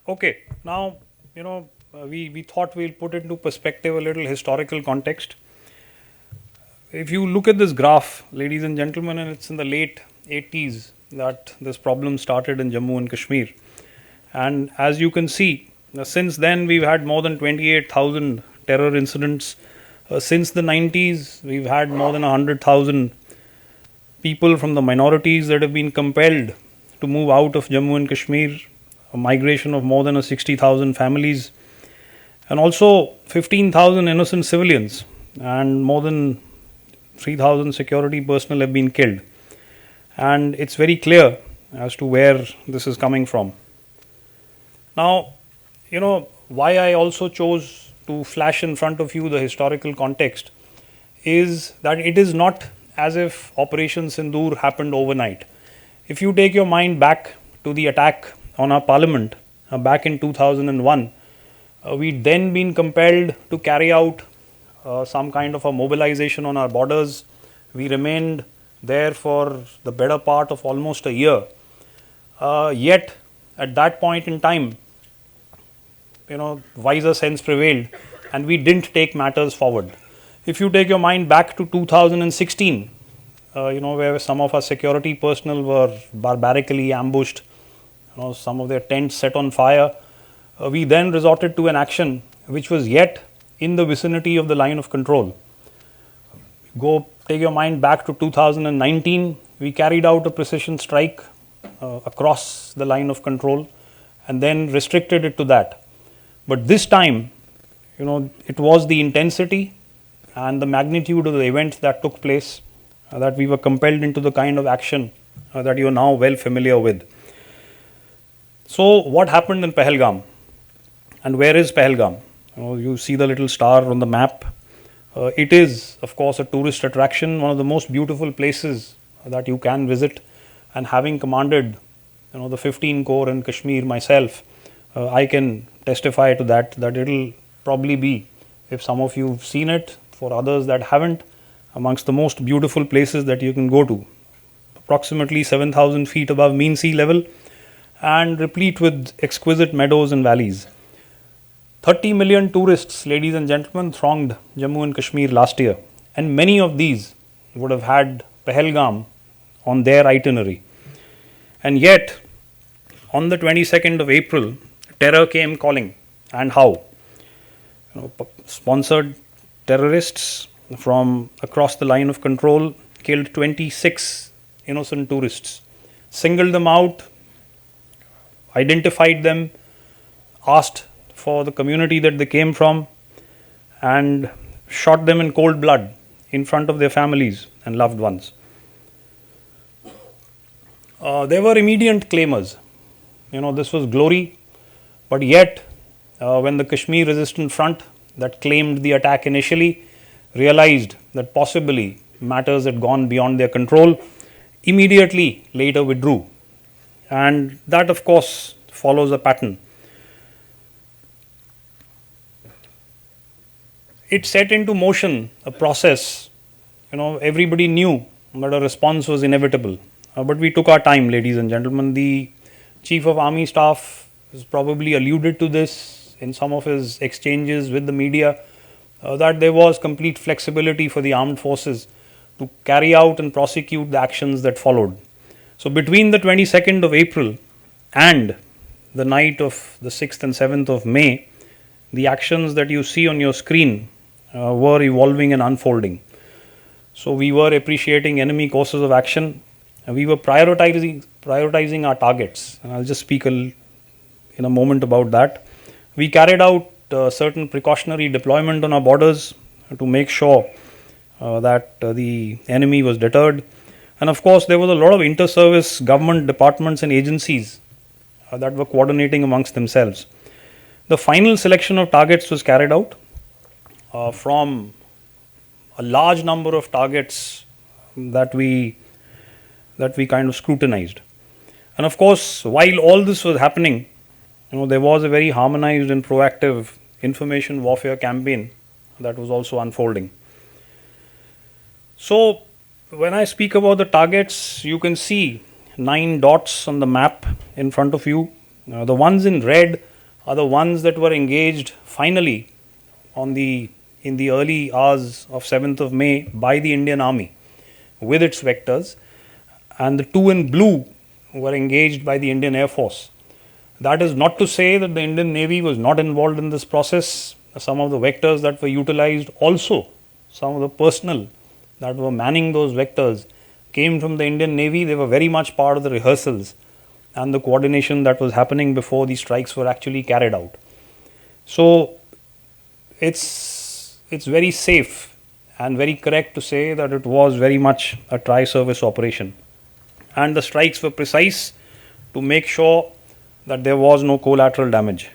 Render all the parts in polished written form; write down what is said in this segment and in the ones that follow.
Okay, now, we thought we'll put into perspective a little historical context. If you look at this graph, ladies and gentlemen, and it's in the late 80s that this problem started in Jammu and Kashmir. And as you can see, since then we've had more than 28,000 terror incidents. Since the 90s, we've had more than 100,000 people from the minorities that have been compelled to move out of Jammu and Kashmir, a migration of more than 60,000 families, and also 15,000 innocent civilians, and more than 3,000 security personnel have been killed. And it's very clear as to where this is coming from. Now, why I also chose to flash in front of you the historical context is that it is not as if Operation Sindoor happened overnight. If you take your mind back to the attack on our parliament back in 2001, we'd then been compelled to carry out some kind of a mobilization on our borders. We remained there for the better part of almost a year. Yet, at that point in time, wiser sense prevailed and we didn't take matters forward. If you take your mind back to 2016, where some of our security personnel were barbarically ambushed, some of their tents set on fire, we then resorted to an action which was yet in the vicinity of the line of control. Go take your mind back to 2019, we carried out a precision strike across the line of control and then restricted it to that. But this time, it was the intensity and the magnitude of the event that took place that we were compelled into the kind of action that you are now well familiar with. So, what happened in Pahalgam? And where is Pahalgam? You see the little star on the map. It is, of course, a tourist attraction, one of the most beautiful places that you can visit. And having commanded, the 15 Corps in Kashmir myself, I can testify to that it'll probably be, if some of you have seen it, for others that haven't, amongst the most beautiful places that you can go to. Approximately 7,000 feet above mean sea level and replete with exquisite meadows and valleys. 30 million tourists, ladies and gentlemen, thronged Jammu and Kashmir last year, and many of these would have had Pahalgam on their itinerary. And yet, on the 22nd of April, terror came calling. And how? Sponsored terrorists from across the line of control killed 26 innocent tourists, singled them out, identified them, asked for the community that they came from, and shot them in cold blood in front of their families and loved ones. There were immediate claimers. This was glory, but yet when the Kashmir Resistance Front that claimed the attack initially realized that possibly matters had gone beyond their control, immediately later withdrew. And that, of course, follows a pattern. It set into motion a process. Everybody knew that a response was inevitable. But we took our time, ladies and gentlemen. The Chief of Army Staff has probably alluded to this in some of his exchanges with the media, that there was complete flexibility for the armed forces to carry out and prosecute the actions that followed. So between the 22nd of April and the night of the 6th and 7th of May, the actions that you see on your screen were evolving and unfolding. So we were appreciating enemy courses of action. We were prioritizing our targets, and I'll just speak in a moment about that. We carried out certain precautionary deployment on our borders to make sure that the enemy was deterred. And of course, there was a lot of inter-service government departments and agencies that were coordinating amongst themselves. The final selection of targets was carried out from a large number of targets that we kind of scrutinized. And of course, while all this was happening, there was a very harmonized and proactive information warfare campaign that was also unfolding. So, when I speak about the targets, you can see 9 dots on the map in front of you. The ones in red are the ones that were engaged finally in the early hours of 7th of May by the Indian Army with its vectors, and the two in blue were engaged by the Indian Air Force. That is not to say that the Indian Navy was not involved in this process. Some of the vectors that were utilized also, some of the personnel that were manning those vectors came from the Indian Navy. They were very much part of the rehearsals and the coordination that was happening before these strikes were actually carried out. So it's very safe and very correct to say that it was very much a tri-service operation. And the strikes were precise to make sure that there was no collateral damage.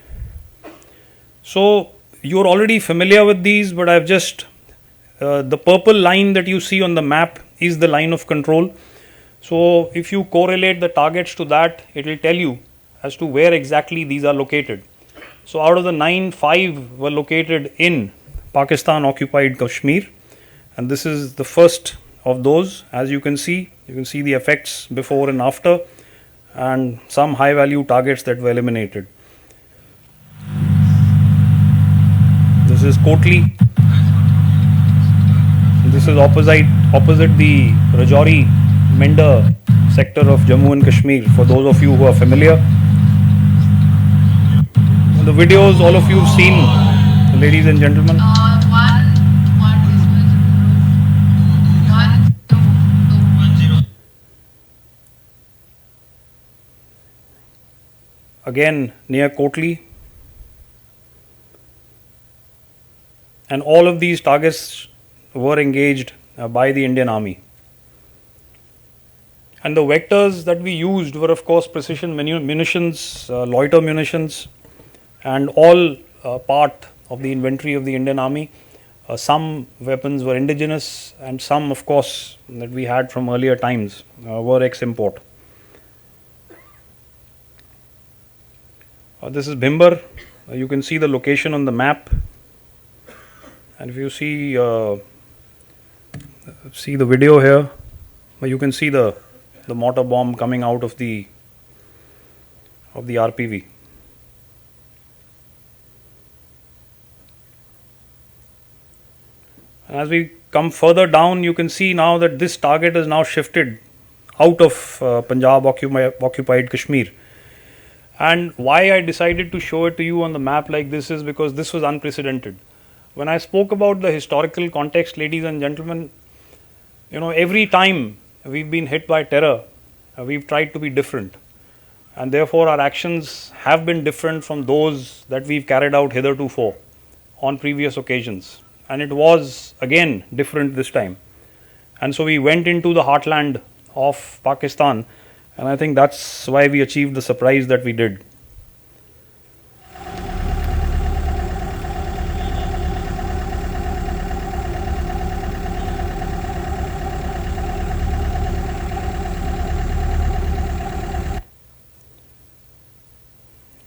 So you're already familiar with these, but I've just, the purple line that you see on the map is the line of control. So if you correlate the targets to that, it will tell you as to where exactly these are located. So out of the 9, 5 were located in Pakistan occupied Kashmir, and this is the first of those. As you can see the effects before and after, and some high value targets that were eliminated. This is Kotli. This is opposite the Rajouri Menda sector of Jammu and Kashmir, for those of you who are familiar. The videos all of you have seen, ladies and gentlemen. Again near Kotli, and all of these targets were engaged by the Indian Army. And the vectors that we used were of course precision munitions, loiter munitions, and all part of the inventory of the Indian Army. Some weapons were indigenous, and some of course that we had from earlier times were ex-import. This is Bhimber. You can see the location on the map, and if you see the video here, you can see the mortar bomb coming out of the RPV. As we come further down, you can see now that this target is now shifted out of Punjab occupied Kashmir. And why I decided to show it to you on the map like this is because this was unprecedented. When I spoke about the historical context, ladies and gentlemen, every time we've been hit by terror, we've tried to be different. And therefore our actions have been different from those that we've carried out hitherto on previous occasions. And it was again different this time. And so we went into the heartland of Pakistan, and I think that's why we achieved the surprise that we did.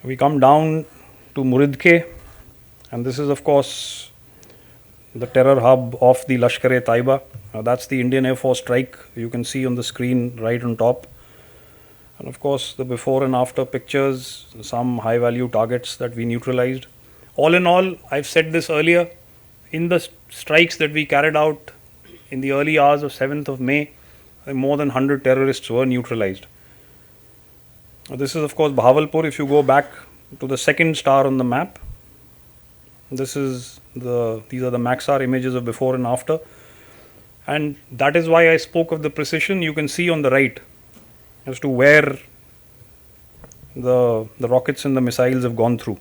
We come down to Muridke, and this is of course the terror hub of the Lashkar-e-Taiba. That's the Indian Air Force strike you can see on the screen right on top. And of course the before and after pictures, some high value targets that we neutralized. All in all, I've said this earlier, in the strikes that we carried out in the early hours of 7th of May, more than 100 terrorists were neutralized. This is of course Bahawalpur. If you go back to the second star on the map, these are the Maxar images of before and after, and that is why I spoke of the precision. You can see on the right as to where the rockets and the missiles have gone through.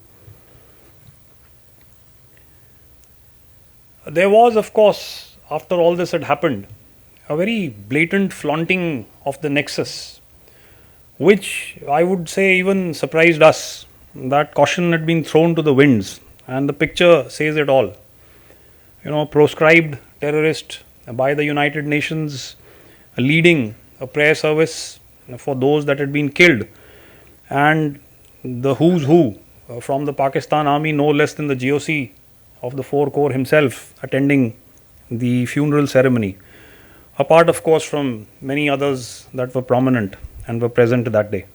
There was of course, after all this had happened, a very blatant flaunting of the nexus, which I would say even surprised us. That caution had been thrown to the winds, and the picture says it all. Proscribed terrorist by the United Nations, leading a prayer service for those that had been killed, and the who's who from the Pakistan Army, no less than the GOC of the 4 Corps himself, attending the funeral ceremony, apart of course from many others that were prominent and were present that day.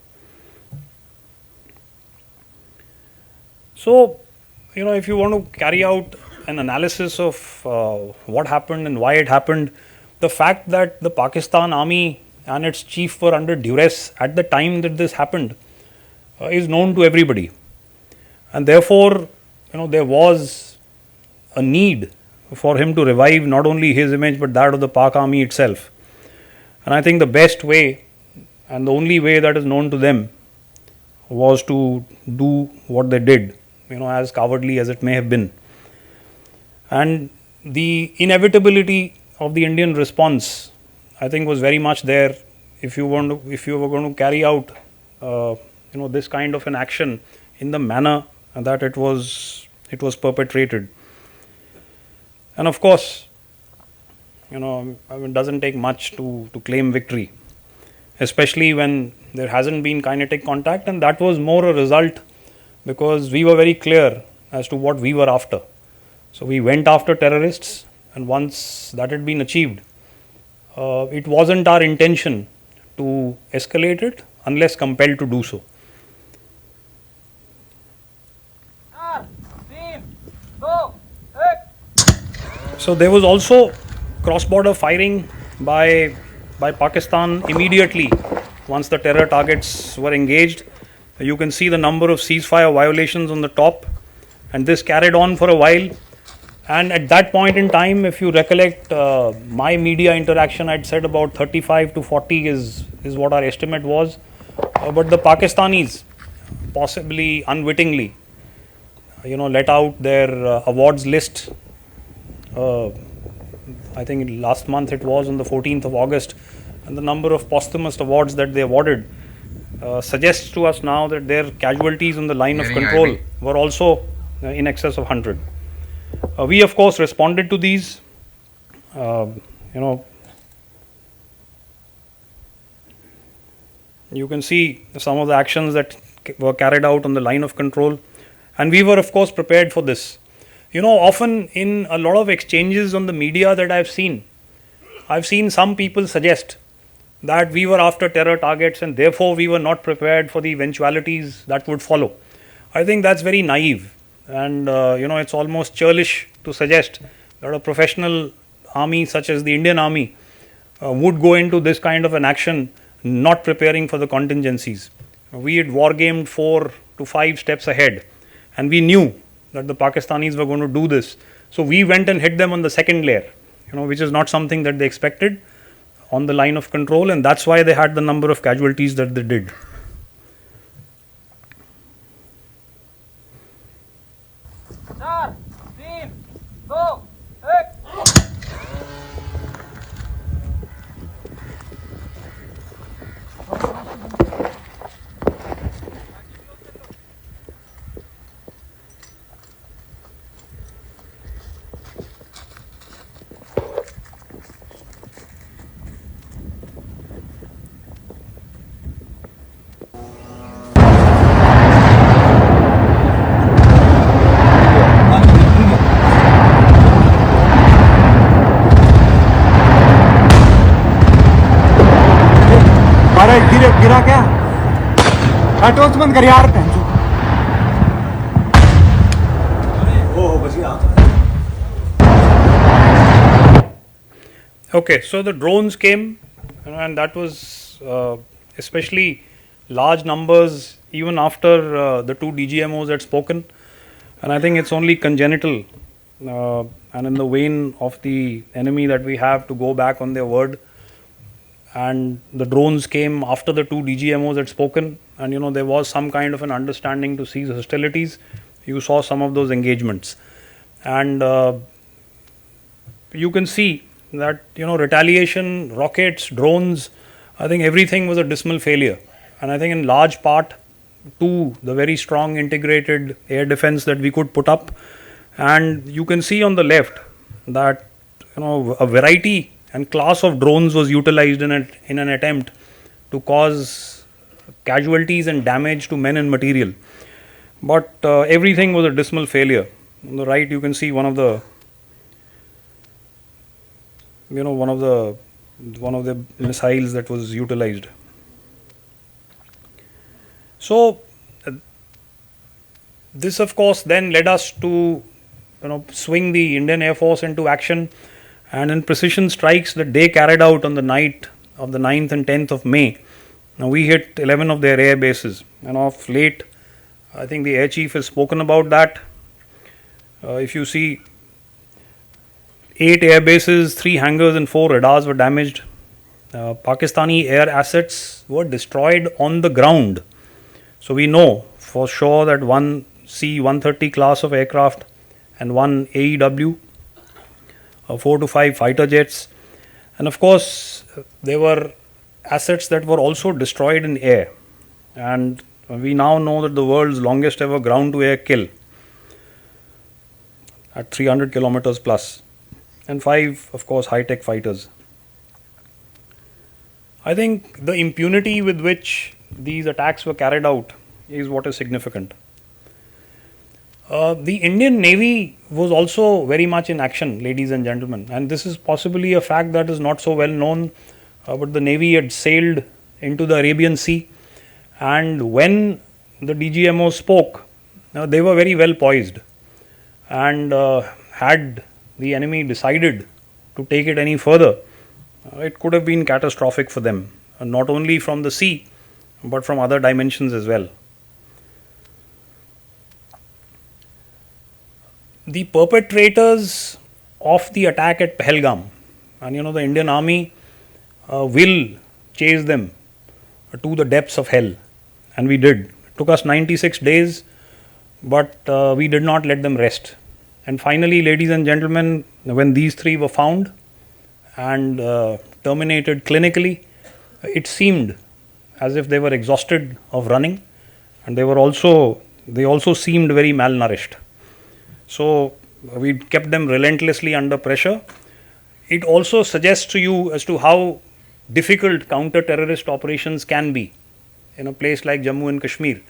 So, if you want to carry out an analysis of what happened and why it happened, the fact that the Pakistan army and its chief were under duress at the time that this happened is known to everybody, and therefore, there was a need for him to revive not only his image but that of the Pak army itself. And I think the best way and the only way that is known to them was to do what they did, as cowardly as it may have been. And the inevitability of the Indian response, I think, was very much there. If you were going to carry out, this kind of an action in the manner that it was perpetrated, and of course, it doesn't take much to claim victory, especially when there hasn't been kinetic contact, and that was more a result because we were very clear as to what we were after. So we went after terrorists, and once that had been achieved, it wasn't our intention to escalate it unless compelled to do so. So there was also cross-border firing by Pakistan immediately once the terror targets were engaged. You can see the number of ceasefire violations on the top, and this carried on for a while. And at that point in time, if you recollect my media interaction, I'd said about 35 to 40 is what our estimate was. But the Pakistanis, possibly unwittingly, let out their awards list. I think last month it was on the 14th of August, and the number of posthumous awards that they awarded suggests to us now that their casualties on the line of control were also in excess of 100. We of course responded to these. You can see some of the actions that were carried out on the line of control, and we were of course prepared for this. Often in a lot of exchanges on the media that I've seen some people suggest that we were after terror targets and therefore we were not prepared for the eventualities that would follow. I think that's very naive, and it's almost churlish to suggest that a professional army such as the Indian Army would go into this kind of an action not preparing for the contingencies. We had war gamed 4 to 5 steps ahead, and we knew that the Pakistanis were going to do this. So we went and hit them on the second layer, which is not something that they expected on the line of control, and that's why they had the number of casualties that they did. गिरा क्या? Torch बंद कर यार. Okay, so the drones came, and that was especially large numbers even after the two DGMOs had spoken, and I think it's only congenital and in the vein of the enemy that we have to go back on their word. And the drones came after the two DGMOs had spoken, and there was some kind of an understanding to cease hostilities. You saw some of those engagements, and you can see that retaliation, rockets, drones, I think everything was a dismal failure, and I think in large part to the very strong integrated air defense that we could put up. And you can see on the left that a variety and class of drones was utilized in an attempt to cause casualties and damage to men and material. But everything was a dismal failure. On the right, you can see one of the missiles that was utilized. So This, of course, then led us to swing the Indian Air Force into action, and in precision strikes that they carried out on the night of the 9th and 10th of May. Now we hit 11 of their air bases, and of late, I think the air chief has spoken about that. If you see, 8 air bases, 3 hangars, and 4 radars were damaged. Pakistani air assets were destroyed on the ground. So we know for sure that one C-130 class of aircraft and one AEW, 4 to 5 fighter jets, and of course there were assets that were also destroyed in air. And we now know that the world's longest ever ground to air kill at 300 kilometers plus, and 5 of course high tech fighters. I think the impunity with which these attacks were carried out is what is significant. The Indian Navy was also very much in action, ladies and gentlemen, and this is possibly a fact that is not so well known, but the Navy had sailed into the Arabian Sea, and when the DGMO spoke, they were very well poised, and had the enemy decided to take it any further, it could have been catastrophic for them, not only from the sea, but from other dimensions as well. The perpetrators of the attack at Pahalgam, and the Indian Army will chase them to the depths of hell, and we did. It took us 96 days, but we did not let them rest. And finally, ladies and gentlemen, when these 3 were found and terminated clinically, it seemed as if they were exhausted of running, and they also seemed very malnourished. So we kept them relentlessly under pressure. It also suggests to you as to how difficult counter-terrorist operations can be in a place like Jammu and Kashmir.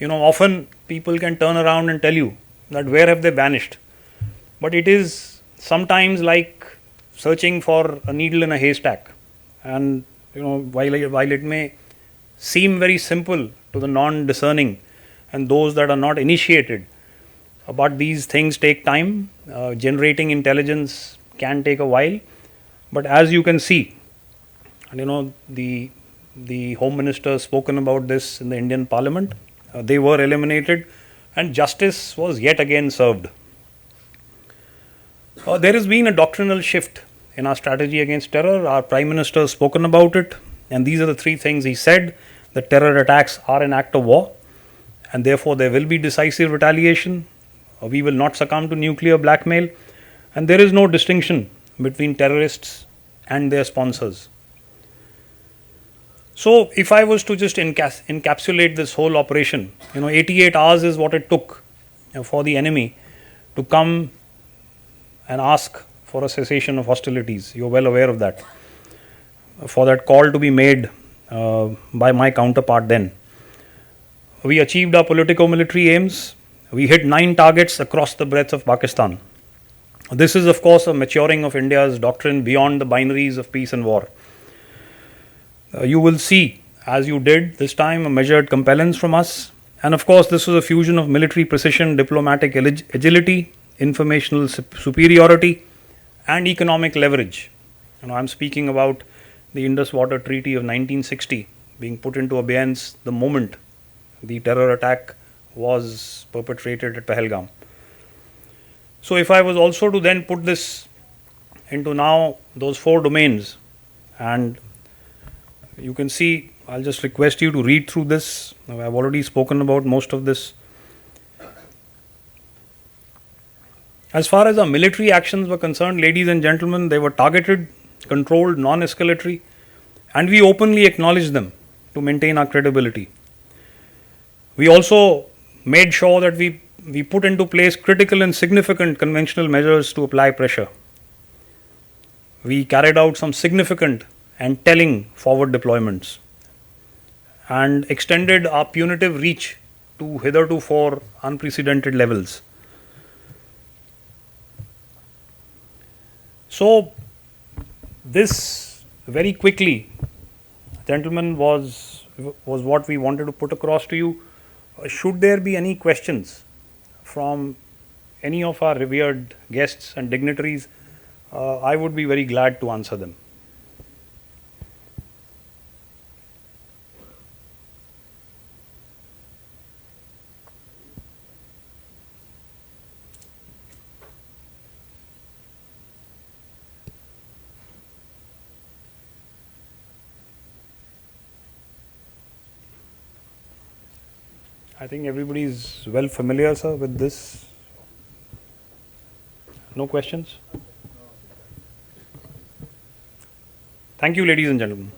Often people can turn around and tell you that where have they vanished, but it is sometimes like searching for a needle in a haystack. And while it may seem very simple to the non-discerning and those that are not initiated, but these things take time. Generating intelligence can take a while, but as you can see, and the Home Minister spoken about this in the Indian Parliament, they were eliminated, and justice was yet again served. There has been a doctrinal shift in our strategy against terror. Our Prime Minister has spoken about it, and these are the 3 things he said: that terror attacks are an act of war, and therefore there will be decisive retaliation. We will not succumb to nuclear blackmail, and there is no distinction between terrorists and their sponsors. So if I was to just encapsulate this whole operation, 88 hours is what it took for the enemy to come and ask for a cessation of hostilities. You're well aware of that. For that call to be made by my counterpart then. We achieved our politico-military aims. We hit 9 targets across the breadth of Pakistan. This is, of course, a maturing of India's doctrine beyond the binaries of peace and war. You will see, as you did this time, a measured compellence from us. And of course, this was a fusion of military precision, diplomatic agility, informational superiority, and economic leverage. I'm speaking about the Indus Water Treaty of 1960 being put into abeyance the moment the terror attack was perpetrated at Pahalgam. So if I was also to then put this into now those 4 domains, and you can see, I'll just request you to read through this. I've already spoken about most of this. As far as our military actions were concerned, ladies and gentlemen, they were targeted, controlled, non-escalatory, and we openly acknowledged them to maintain our credibility. We also made sure that we put into place critical and significant conventional measures to apply pressure. We carried out some significant and telling forward deployments and extended our punitive reach to hitherto unprecedented levels. So this very quickly, gentlemen, was what we wanted to put across to you. Should there be any questions from any of our revered guests and dignitaries, I would be very glad to answer them. I think everybody is well familiar, sir, with this. No questions? Thank you, ladies and gentlemen.